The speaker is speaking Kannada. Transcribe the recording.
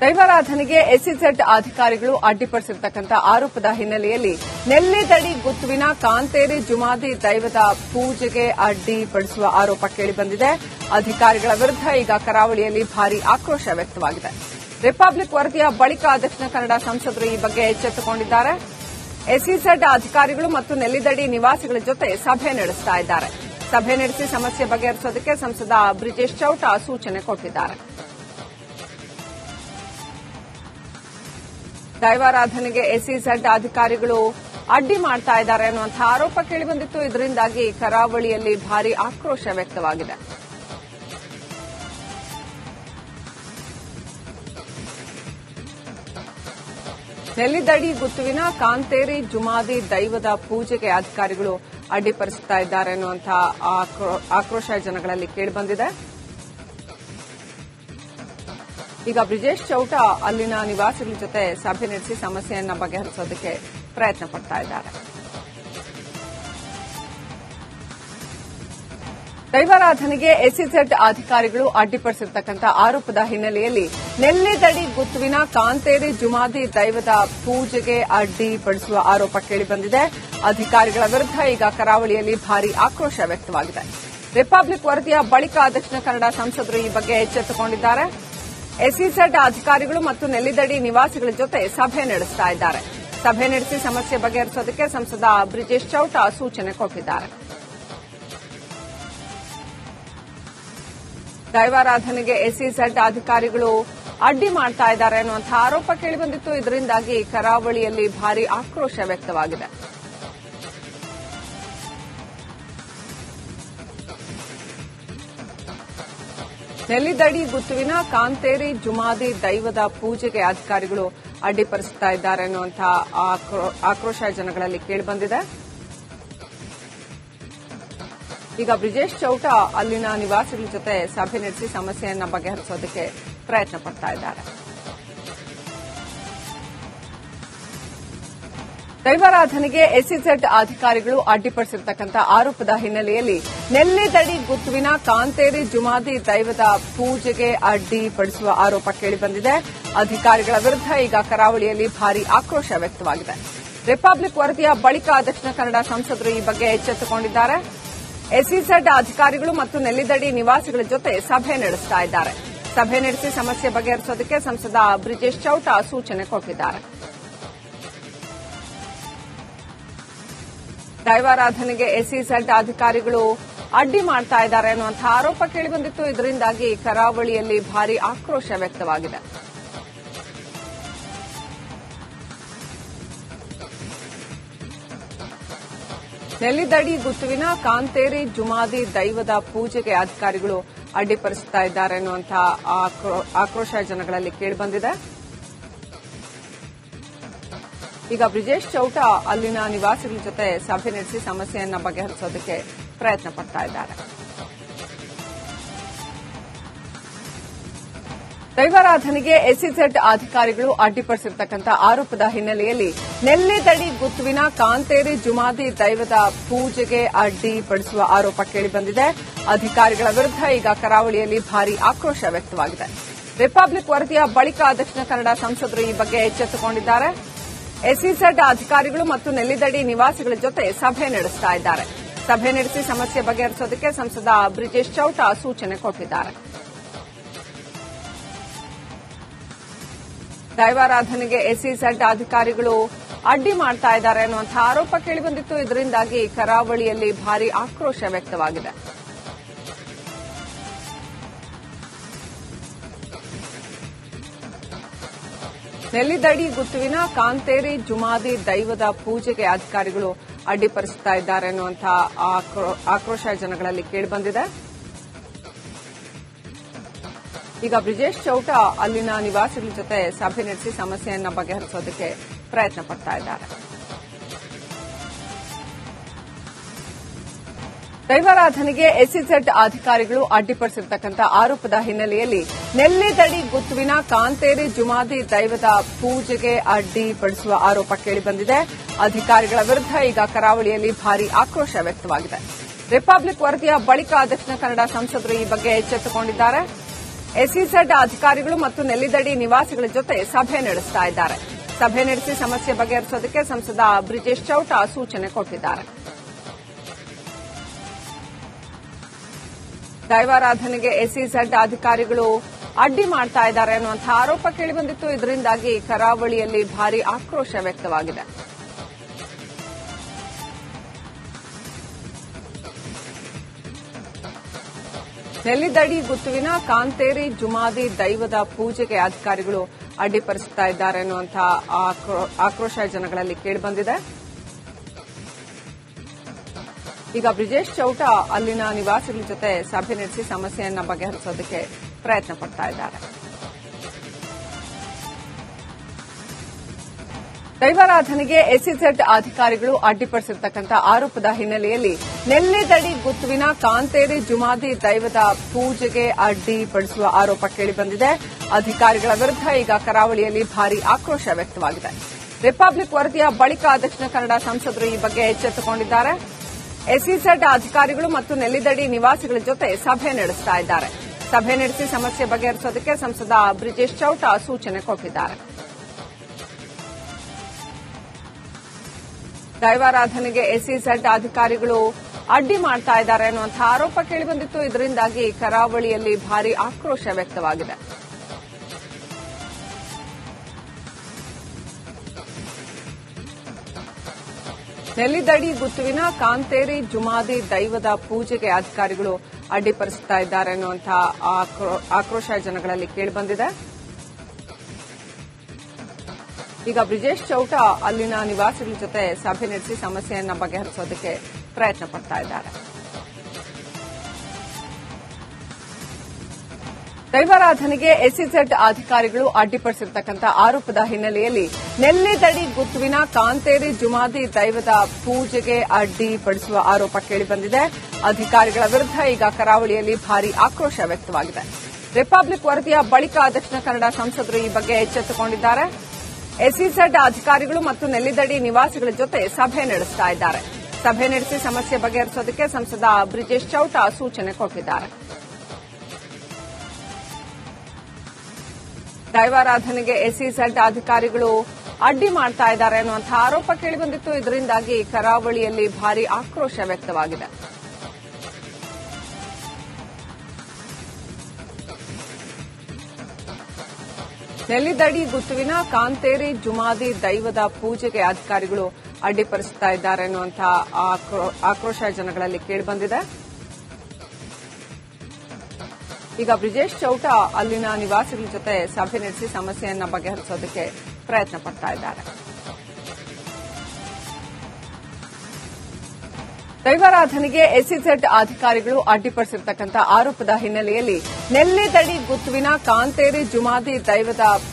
ದೈವಾರಾಧನೆಗೆ ಎಸ್ಇಝೆಡ್ ಅಧಿಕಾರಿಗಳು ಅಡ್ಡಿಪಡಿಸಿರ್ತಕ್ಕಂಥ ಆರೋಪದ ಹಿನ್ನೆಲೆಯಲ್ಲಿ ನೆಲ್ಲಿದಡಿ ಗುತ್ತುವಿನ ಕಾಂತೇರಿ ಜುಮಾದಿ ದೈವದ ಪೂಜೆಗೆ ಅಡ್ಡಿಪಡಿಸುವ ಆರೋಪ ಕೇಳಿಬಂದಿದೆ. ಅಧಿಕಾರಿಗಳ ವಿರುದ್ಧ ಈಗ ಕರಾವಳಿಯಲ್ಲಿ ಭಾರೀ ಆಕ್ರೋಶ ವ್ಯಕ್ತವಾಗಿದೆ. ರಿಪಬ್ಲಿಕ್ ವರದಿಯ ಬಳಿಕ ದಕ್ಷಿಣ ಕನ್ನಡ ಸಂಸದರು ಈ ಬಗ್ಗೆ ಎಚ್ಚೆತ್ತುಕೊಂಡಿದ್ದಾರೆ. ಎಸ್ಇಝೆಡ್ ಅಧಿಕಾರಿಗಳು ಮತ್ತು ನೆಲ್ಲಿದಡಿ ನಿವಾಸಿಗಳ ಜೊತೆ ಸಭೆ ನಡೆಸ್ತಾ ಇದ್ದಾರೆ. ಸಭೆ ನಡೆಸಿ ಸಮಸ್ಯೆ ಬಗೆಹರಿಸೋದಕ್ಕೆ ಸಂಸದ ಬ್ರಿಜೇಶ್ ಚೌಟ ಸೂಚನೆ ಕೊಟ್ಟಿದ್ದಾರೆ. ದೈವಾರಾಧನೆಗೆ ಎಸ್ಇಝೆಡ್ ಅಧಿಕಾರಿಗಳು ಅಡ್ಡಿ ಮಾಡ್ತಾ ಇದ್ದಾರೆ ಅನ್ನುವಂತಹ ಆರೋಪ ಕೇಳಿಬಂದಿತ್ತು. ಇದರಿಂದಾಗಿ ಕರಾವಳಿಯಲ್ಲಿ ಭಾರೀ ಆಕ್ರೋಶ ವ್ಯಕ್ತವಾಗಿದೆ. ನೆಲ್ಲಿದಡಿ ಗುತ್ತುವಿನ ಕಾಂತೇರಿ ಜುಮಾದಿ ದೈವದ ಪೂಜೆಗೆ ಅಧಿಕಾರಿಗಳು ಅಡ್ಡಿಪಡಿಸುತ್ತಾ ಇದ್ದಾರೆ ಅನ್ನುವಂತಹ ಆಕ್ರೋಶ ಜನಗಳಲ್ಲಿ ಕೇಳಿಬಂದಿದೆ. ಈಗ ಬ್ರಿಜೇಶ್ ಚೌಟ ಅಲ್ಲಿನ ನಿವಾಸಿಗಳ ಜೊತೆ ಸಭೆ ನಡೆಸಿ ಸಮಸ್ಯೆಯನ್ನು ಬಗೆಹರಿಸೋದಕ್ಕೆ ಪ್ರಯತ್ನ ಪಡ್ತಾ ಇದ್ದಾರೆ. ದೈವಾರಾಧನೆಗೆ ಎಸ್ಇಝೆಡ್ ಅಧಿಕಾರಿಗಳು ಅಡ್ಡಿಪಡಿಸಿರ್ತಕ್ಕಂಥ ಆರೋಪದ ಹಿನ್ನೆಲೆಯಲ್ಲಿ ನೆಲ್ಲಿದಡಿ ಗುತ್ತುವಿನ ಕಾಂತೇರಿ ಜುಮಾದಿ ದೈವದ ಪೂಜೆಗೆ ಅಡ್ಡಿಪಡಿಸುವ ಆರೋಪ ಕೇಳಿಬಂದಿದೆ. ಅಧಿಕಾರಿಗಳ ವಿರುದ್ಧ ಈಗ ಕರಾವಳಿಯಲ್ಲಿ ಭಾರೀ ಆಕ್ರೋಶ ವ್ಯಕ್ತವಾಗಿದೆ. ರಿಪಬ್ಲಿಕ್ ವರದಿಯ ಬಳಿಕ ದಕ್ಷಿಣ ಕನ್ನಡ ಸಂಸದರು ಈ ಬಗ್ಗೆ ಎಚ್ಚೆತ್ತುಕೊಂಡಿದ್ದಾರೆ. ಎಸ್ಇಝೆಡ್ ಅಧಿಕಾರಿಗಳು ಮತ್ತು ನೆಲ್ಲಿದಡಿ ನಿವಾಸಿಗಳ ಜೊತೆ ಸಭೆ ನಡೆಸ್ತಾ ಇದ್ದಾರೆ. ಸಭೆ ನಡೆಸಿ ಸಮಸ್ಯೆ ಬಗೆಹರಿಸೋದಕ್ಕೆ ಸಂಸದ ಬ್ರಿಜೇಶ್ ಚೌಟ ಸೂಚನೆ ಕೊಟ್ಟಿದ್ದಾರೆ. ದೈವಾರಾಧನೆಗೆ ಎಸ್ಇಝೆಡ್ ಅಧಿಕಾರಿಗಳು ಅಡ್ಡಿ ಮಾಡ್ತಾ ಇದ್ದಾರೆ ಅನ್ನುವಂತಹ ಆರೋಪ ಕೇಳಿಬಂದಿತ್ತು. ಇದರಿಂದಾಗಿ ಕರಾವಳಿಯಲ್ಲಿ ಭಾರೀ ಆಕ್ರೋಶ ವ್ಯಕ್ತವಾಗಿದೆ. ನೆಲ್ಲಿದಡಿ ಗುತ್ತುವಿನ ಕಾಂತೇರಿ ಜುಮಾದಿ ದೈವದ ಪೂಜೆಗೆ ಅಧಿಕಾರಿಗಳು ಅಡ್ಡಿಪಡಿಸುತ್ತಾ ಇದ್ದಾರೆ ಅನ್ನುವಂತಹ ಆಕ್ರೋಶ ಜನಗಳಲ್ಲಿ ಕೇಳಿಬಂದಿದೆ. ಈಗ ಬ್ರಿಜೇಶ್ ಚೌಟ ಅಲ್ಲಿನ ನಿವಾಸಿಗಳ ಜೊತೆ ಸಭೆ ನಡೆಸಿ ಸಮಸ್ಯೆಯನ್ನು ಬಗೆಹರಿಸೋದಕ್ಕೆ ಪ್ರಯತ್ನ ಪಡ್ತಾ ಇದ್ದಾರೆ. ದೈವಾರಾಧನೆಗೆ ಎಸ್ಇಝೆಡ್ ಅಧಿಕಾರಿಗಳು ಅಡ್ಡಿಪಡಿಸಿರ್ತಕ್ಕಂಥ ಆರೋಪದ ಹಿನ್ನೆಲೆಯಲ್ಲಿ ನೆಲ್ಲಿದಡಿ ಗುತ್ತುವಿನ ಕಾಂತೇರಿ ಜುಮಾದಿ ದೈವದ ಪೂಜೆಗೆ ಅಡ್ಡಿಪಡಿಸುವ ಆರೋಪ ಕೇಳಿಬಂದಿದೆ. ಅಧಿಕಾರಿಗಳ ವಿರುದ್ಧ ಈಗ ಕರಾವಳಿಯಲ್ಲಿ ಭಾರೀ ಆಕ್ರೋಶ ವ್ಯಕ್ತವಾಗಿದೆ. ರಿಪಬ್ಲಿಕ್ ವರದಿಯ ಬಳಿಕ ದಕ್ಷಿಣ ಕನ್ನಡ ಸಂಸದರು ಈ ಬಗ್ಗೆ ಎಚ್ಚೆತ್ತುಕೊಂಡಿದ್ದಾರೆ. ಎಸ್ಇಝೆಡ್ ಅಧಿಕಾರಿಗಳು ಮತ್ತು ನೆಲ್ಲಿದಡಿ ನಿವಾಸಿಗಳ ಜೊತೆ ಸಭೆ ನಡೆಸ್ತಾ ಇದ್ದಾರೆ. ಸಭೆ ನಡೆಸಿ ಸಮಸ್ಯೆ ಬಗೆಹರಿಸೋದಕ್ಕೆ ಸಂಸದ ಬ್ರಿಜೇಶ್ ಚೌಟ ಸೂಚನೆ ಕೊಟ್ಟಿದ್ದಾರೆ. ದೈವಾರಾಧನೆಗೆ ಎಸ್ಇಝೆಡ್ ಅಧಿಕಾರಿಗಳು ಅಡ್ಡಿ ಮಾಡ್ತಾ ಇದ್ದಾರೆ ಅನ್ನುವಂತಹ ಆರೋಪ ಕೇಳಿಬಂದಿತ್ತು. ಇದರಿಂದಾಗಿ ಕರಾವಳಿಯಲ್ಲಿ ಭಾರೀ ಆಕ್ರೋಶ ವ್ಯಕ್ತವಾಗಿದೆ. ನೆಲ್ಲಿದಡಿ ಗುತ್ತುವಿನ ಕಾಂತೇರಿ ಜುಮಾದಿ ದೈವದ ಪೂಜೆಗೆ ಅಧಿಕಾರಿಗಳು ಅಡ್ಡಿಪಡಿಸುತ್ತಾ ಇದ್ದಾರೆ ಅನ್ನುವಂತಹ ಆಕ್ರೋಶ ಜನಗಳಲ್ಲಿ ಕೇಳಿಬಂದಿದೆ. ಈಗ ಬ್ರಿಜೇಶ್ ಚೌಟ ಅಲ್ಲಿನ ನಿವಾಸಿಗಳ ಜೊತೆ ಸಭೆ ನಡೆಸಿ ಸಮಸ್ಯೆಯನ್ನು ಬಗೆಹರಿಸೋದಕ್ಕೆ ಪ್ರಯತ್ನ ಪಡ್ತಾ ಇದ್ದಾರೆ. ದೈವಾರಾಧನೆಗೆ ಎಸ್ಇಝೆಡ್ ಅಧಿಕಾರಿಗಳು ಅಡ್ಡಿಪಡಿಸಿರ್ತಕ್ಕಂಥ ಆರೋಪದ ಹಿನ್ನೆಲೆಯಲ್ಲಿ ನೆಲ್ಲಿದಡಿ ಗುತ್ತುವಿನ ಕಾಂತೇರಿ ಜುಮಾದಿ ದೈವದ ಪೂಜೆಗೆ ಅಡ್ಡಿಪಡಿಸುವ ಆರೋಪ ಕೇಳಿಬಂದಿದೆ. ಅಧಿಕಾರಿಗಳ ವಿರುದ್ಧ ಈಗ ಕರಾವಳಿಯಲ್ಲಿ ಭಾರೀ ಆಕ್ರೋಶ ವ್ಯಕ್ತವಾಗಿದೆ. ರಿಪಬ್ಲಿಕ್ ವರದಿಯ ಬಳಿಕ ದಕ್ಷಿಣ ಕನ್ನಡ ಸಂಸದರು ಈ ಬಗ್ಗೆ ಎಚ್ಚೆತ್ತುಕೊಂಡಿದ್ದಾರೆ. ಎಸ್ಇಝೆಡ್ ಅಧಿಕಾರಿಗಳು ಮತ್ತು ನೆಲ್ಲಿದಡಿ ನಿವಾಸಿಗಳ ಜೊತೆ ಸಭೆ ನಡೆಸ್ತಾ ಇದ್ದಾರೆ. ಸಭೆ ನಡೆಸಿ ಸಮಸ್ಯೆ ಬಗೆಹರಿಸೋದಕ್ಕೆ ಸಂಸದ ಬ್ರಿಜೇಶ್ ಚೌಟ ಸೂಚನೆ ಕೊಟ್ಟಿದ್ದಾರೆ. ದೈವಾರಾಧನೆಗೆ ಎಸ್ಇಝೆಡ್ ಅಧಿಕಾರಿಗಳು ಅಡ್ಡಿ ಮಾಡ್ತಾ ಇದ್ದಾರೆ ಅನ್ನುವಂತಹ ಆರೋಪ ಕೇಳಿಬಂದಿತ್ತು. ಇದರಿಂದಾಗಿ ಕರಾವಳಿಯಲ್ಲಿ ಭಾರೀ ಆಕ್ರೋಶ ವ್ಯಕ್ತವಾಗಿದೆ. ನೆಲ್ಲಿದಡಿ ಗುತ್ತುವಿನ ಕಾಂತೇರಿ ಜುಮಾದಿ ದೈವದ ಪೂಜೆಗೆ ಅಧಿಕಾರಿಗಳು ಅಡ್ಡಿಪಡಿಸುತ್ತಾ ಇದ್ದಾರೆ ಅನ್ನುವಂತಹ ಆಕ್ರೋಶ ಜನಗಳಲ್ಲಿ ಕೇಳಿಬಂದಿದೆ. ಈಗ ಬ್ರಿಜೇಶ್ ಚೌಟ ಅಲ್ಲಿನ ನಿವಾಸಿಗಳ ಜೊತೆ ಸಭೆ ನಡೆಸಿ ಸಮಸ್ಯೆಯನ್ನು ಬಗೆಹರಿಸೋದಕ್ಕೆ ಪ್ರಯತ್ನ ಪಡ್ತಾ ಇದ್ದಾರೆ. ದೈವಾರಾಧನೆಗೆ ಎಸ್ಇಝೆಡ್ ಅಧಿಕಾರಿಗಳು ಅಡ್ಡಿಪಡಿಸಿರ್ತಕ್ಕಂಥ ಆರೋಪದ ಹಿನ್ನೆಲೆಯಲ್ಲಿ ನೆಲ್ಲಿದಡಿ ಗುತ್ತುವಿನ ಕಾಂತೇರಿ ಜುಮಾದಿ ದೈವದ ಪೂಜೆಗೆ ಅಡ್ಡಿಪಡಿಸುವ ಆರೋಪ ಕೇಳಿಬಂದಿದೆ. ಅಧಿಕಾರಿಗಳ ವಿರುದ್ಧ ಈಗ ಕರಾವಳಿಯಲ್ಲಿ ಭಾರೀ ಆಕ್ರೋಶ ವ್ಯಕ್ತವಾಗಿದೆ. ರಿಪಬ್ಲಿಕ್ ವರದಿಯ ಬಳಿಕ ದಕ್ಷಿಣ ಕನ್ನಡ ಸಂಸದರು ಈ ಬಗ್ಗೆ ಎಚ್ಚೆತ್ತುಕೊಂಡಿದ್ದಾರೆ. ಎಸ್ಇಝೆಡ್ ಅಧಿಕಾರಿಗಳು ಮತ್ತು ನೆಲ್ಲಿದಡಿ ನಿವಾಸಿಗಳ ಜೊತೆ ಸಭೆ ನಡೆಸ್ತಾ ಇದ್ದಾರೆ. ಸಭೆ ನಡೆಸಿ ಸಮಸ್ಯೆ ಬಗೆಹರಿಸೋದಕ್ಕೆ ಸಂಸದ ಬ್ರಿಜೇಶ್ ಚೌಟ ಸೂಚನೆ ಕೊಟ್ಟಿದ್ದಾರೆ. ದೈವಾರಾಧನೆಗೆ ಎಸ್ಇಝೆಡ್ ಅಧಿಕಾರಿಗಳು ಅಡ್ಡಿ ಮಾಡ್ತಾ ಇದ್ದಾರೆ ಅನ್ನುವಂತಹ ಆರೋಪ ಕೇಳಿಬಂದಿತ್ತು. ಇದರಿಂದಾಗಿ ಕರಾವಳಿಯಲ್ಲಿ ಭಾರೀ ಆಕ್ರೋಶ ವ್ಯಕ್ತವಾಗಿದೆ. ನೆಲ್ಲಿದಡಿ ಗುತ್ತುವಿನ ಕಾಂತೇರಿ ಜುಮಾದಿ ದೈವದ ಪೂಜೆಗೆ ಅಧಿಕಾರಿಗಳು ಅಡ್ಡಿಪಡಿಸುತ್ತಾ ಇದ್ದಾರೆ ಅನ್ನುವಂತಹ ಆಕ್ರೋಶ ಜನಗಳಲ್ಲಿ ಕೇಳಿಬಂದಿದೆ. ಈಗ ಬ್ರಿಜೇಶ್ ಚೌಟ ಅಲ್ಲಿನ ನಿವಾಸಿಗಳ ಜೊತೆ ಸಭೆ ನಡೆಸಿ ಸಮಸ್ಯೆಯನ್ನು ಬಗೆಹರಿಸೋದಕ್ಕೆ ಪ್ರಯತ್ನ ಪಡ್ತಾ ಇದ್ದಾರೆ. ದೈವಾರಾಧನೆಗೆ ಎಸ್ಇಝೆಡ್ ಅಧಿಕಾರಿಗಳು ಅಡ್ಡಿಪಡಿಸಿರ್ತಕ್ಕಂಥ ಆರೋಪದ ಹಿನ್ನೆಲೆಯಲ್ಲಿ ನೆಲ್ಲಿದಡಿ ಗುತ್ತುವಿನ ಕಾಂತೇರಿ ಜುಮಾದಿ ದೈವದ ಪೂಜೆಗೆ ಅಡ್ಡಿಪಡಿಸುವ ಆರೋಪ ಕೇಳಿಬಂದಿದೆ. ಅಧಿಕಾರಿಗಳ ವಿರುದ್ಧ ಈಗ ಕರಾವಳಿಯಲ್ಲಿ ಭಾರೀ ಆಕ್ರೋಶ ವ್ಯಕ್ತವಾಗಿದೆ. ರಿಪಬ್ಲಿಕ್ ವರದಿಯ ಬಳಿಕ ದಕ್ಷಿಣ ಕನ್ನಡ ಸಂಸದರು ಈ ಬಗ್ಗೆ ಎಚ್ಚೆತ್ತುಕೊಂಡಿದ್ದಾರೆ. ಎಸ್ಇಝೆಡ್ ಅಧಿಕಾರಿಗಳು ಮತ್ತು ನೆಲ್ಲಿದಡಿ ನಿವಾಸಿಗಳ ಜೊತೆ ಸಭೆ ನಡೆಸ್ತಾ ಇದ್ದಾರೆ. ಸಭೆ ನಡೆಸಿ ಸಮಸ್ಯೆ ಬಗೆಹರಿಸೋದಕ್ಕೆ ಸಂಸದ ಬ್ರಿಜೇಶ್ ಚೌಟ ಸೂಚನೆ ಕೊಟ್ಟಿದ್ದಾರೆ. ದೈವಾರಾಧನೆಗೆ ಎಸ್ಇಝೆಡ್ ಅಧಿಕಾರಿಗಳು ಅಡ್ಡಿ ಮಾಡ್ತಾ ಇದ್ದಾರೆ ಅನ್ನುವಂತಹ ಆರೋಪ ಕೇಳಿಬಂದಿತ್ತು. ಇದರಿಂದಾಗಿ ಕರಾವಳಿಯಲ್ಲಿ ಭಾರೀ ಆಕ್ರೋಶ ವ್ಯಕ್ತವಾಗಿದೆ. ನೆಲ್ಲಿದಡಿ ಗುತ್ತುವಿನ ಕಾಂತೇರಿ ಜುಮಾದಿ ದೈವದ ಪೂಜೆಗೆ ಅಧಿಕಾರಿಗಳು ಅಡ್ಡಿಪಡಿಸುತ್ತಾ ಇದ್ದಾರೆ ಅನ್ನುವಂತಹ ಆಕ್ರೋಶ ಜನಗಳಲ್ಲಿ ಕೇಳಿಬಂದಿದೆ. ಈಗ ಬ್ರಿಜೇಶ್ ಚೌಟ ಅಲ್ಲಿನ ನಿವಾಸಿಗಳ ಜೊತೆ ಸಭೆ ನಡೆಸಿ ಸಮಸ್ಯೆಯನ್ನು ಬಗೆಹರಿಸೋದಕ್ಕೆ ಪ್ರಯತ್ನ ಪಡ್ತಾ ಇದ್ದಾರೆ. ದೈವಾರಾಧನೆಗೆ ಎಸ್ಇಝೆಡ್ ಅಧಿಕಾರಿಗಳು ಅಡ್ಡಿಪಡಿಸಿರ್ತಕ್ಕಂಥ ಆರೋಪದ ಹಿನ್ನೆಲೆಯಲ್ಲಿ ನೆಲ್ಲಿದಡಿ ಗುತ್ತುವಿನ ಕಾಂತೇರಿ ಜುಮಾದಿ ದೈವದ ಪೂಜೆಗೆ ಅಡ್ಡಿಪಡಿಸುವ ಆರೋಪ ಕೇಳಿಬಂದಿದೆ. ಅಧಿಕಾರಿಗಳ ವಿರುದ್ಧ ಈಗ ಕರಾವಳಿಯಲ್ಲಿ ಭಾರೀ ಆಕ್ರೋಶ ವ್ಯಕ್ತವಾಗಿದೆ. ರಿಪಬ್ಲಿಕ್ ವರದಿಯ ಬಳಿಕ ದಕ್ಷಿಣ ಕನ್ನಡ ಸಂಸದರು ಈ ಬಗ್ಗೆ ಎಚ್ಚೆತ್ತುಕೊಂಡಿದ್ದಾರೆ. ಎಸ್ಇಝೆಡ್ ಅಧಿಕಾರಿಗಳು ಮತ್ತು ನೆಲ್ಲಿದಡಿ ನಿವಾಸಿಗಳ ಜೊತೆ ಸಭೆ ನಡೆಸ್ತಾ ಇದ್ದಾರೆ. ಸಭೆ ನಡೆಸಿ ಸಮಸ್ಯೆ ಬಗೆಹರಿಸೋದಕ್ಕೆ ಸಂಸದ ಬ್ರಿಜೇಶ್ ಚೌಟ ಸೂಚನೆ ಕೊಟ್ಟಿದ್ದಾರೆ. ದೈವಾರಾಧನೆಗೆ ಎಸ್ಇಝೆಡ್ ಅಧಿಕಾರಿಗಳು ಅಡ್ಡಿ ಮಾಡ್ತಾ ಇದ್ದಾರೆ ಅನ್ನುವಂತಹ ಆರೋಪ ಕೇಳಿಬಂದಿತ್ತು. ಇದರಿಂದಾಗಿ ಕರಾವಳಿಯಲ್ಲಿ ಭಾರೀ ಆಕ್ರೋಶ ವ್ಯಕ್ತವಾಗಿದೆ. ನೆಲ್ಲಿದಡಿ ಗುತ್ತುವಿನ ಕಾಂತೇರಿ ಜುಮಾದಿ ದೈವದ ಪೂಜೆಗೆ ಅಧಿಕಾರಿಗಳು ಅಡ್ಡಿಪಡಿಸುತ್ತಾ ಇದ್ದಾರೆ ಅನ್ನುವಂತಹ ಆಕ್ರೋಶ ಜನಗಳಲ್ಲಿ ಕೇಳಿಬಂದಿದೆ. ಈಗ ಬ್ರಿಜೇಶ್ ಚೌಟ ಅಲ್ಲಿನ ನಿವಾಸಿಗಳ ಜೊತೆ ಸಭೆ ನಡೆಸಿ ಸಮಸ್ಯೆಯನ್ನು ಬಗೆಹರಿಸೋದಕ್ಕೆ ಪ್ರಯತ್ನ ಪಡ್ತಾ ಇದ್ದಾರೆ. ದೈವಾರಾಧನೆಗೆ ಎಸ್ಇಝೆಡ್ ಅಧಿಕಾರಿಗಳು ಅಡ್ಡಿಪಡಿಸಿರ್ತಕ್ಕಂಥ ಆರೋಪದ ಹಿನ್ನೆಲೆಯಲ್ಲಿ ನೆಲ್ಲಿದಡಿ ಗುತ್ತುವಿನ ಕಾಂತೇರಿ ಜುಮಾದಿ ದೈವದ